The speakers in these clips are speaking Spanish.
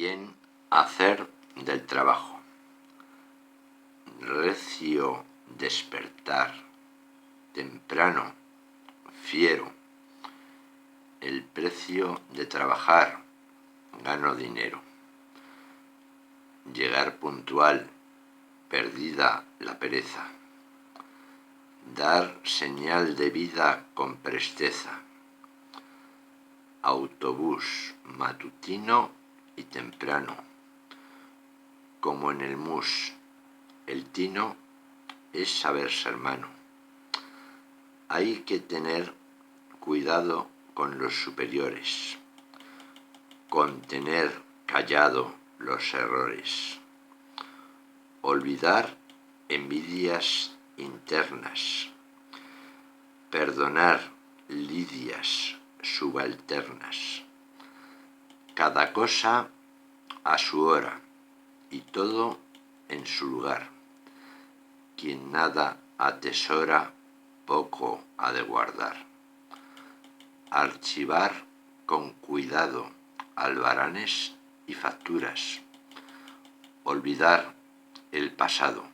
bien hacer del trabajo. Recio despertar, temprano, fiero. El precio de trabajar, gano dinero. Llegar puntual, perdida la pereza. Dar señal de vida con presteza. Autobús matutino y temprano. Como en el mus, el tino es saberse hermano. Hay que tener cuidado con los superiores, contener callado los errores, olvidar envidias internas, perdonar lidias subalternas. Cada cosa a su hora y todo en su lugar. Quien nada atesora, poco ha de guardar. Archivar con cuidado albaranes y facturas. Olvidar el pasado,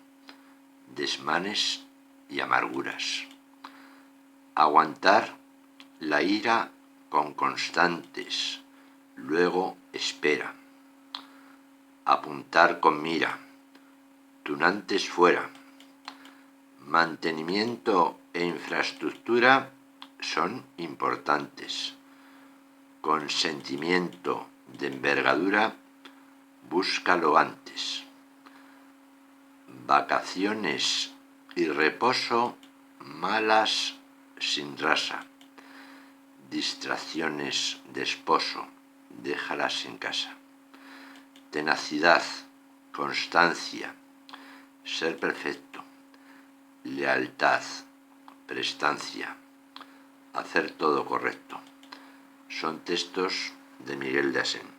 desmanes y amarguras. Aguantar la ira con constantes, luego espera. Apuntar con mira, tunantes fuera. Mantenimiento e infraestructura son importantes. Con sentimiento de envergadura, búscalo antes. Vacaciones y reposo, malas sin rasa. Distracciones de esposo, déjalas en casa. Tenacidad, constancia, ser perfecto. Lealtad, prestancia, hacer todo correcto. Son textos de Miguel de Asén.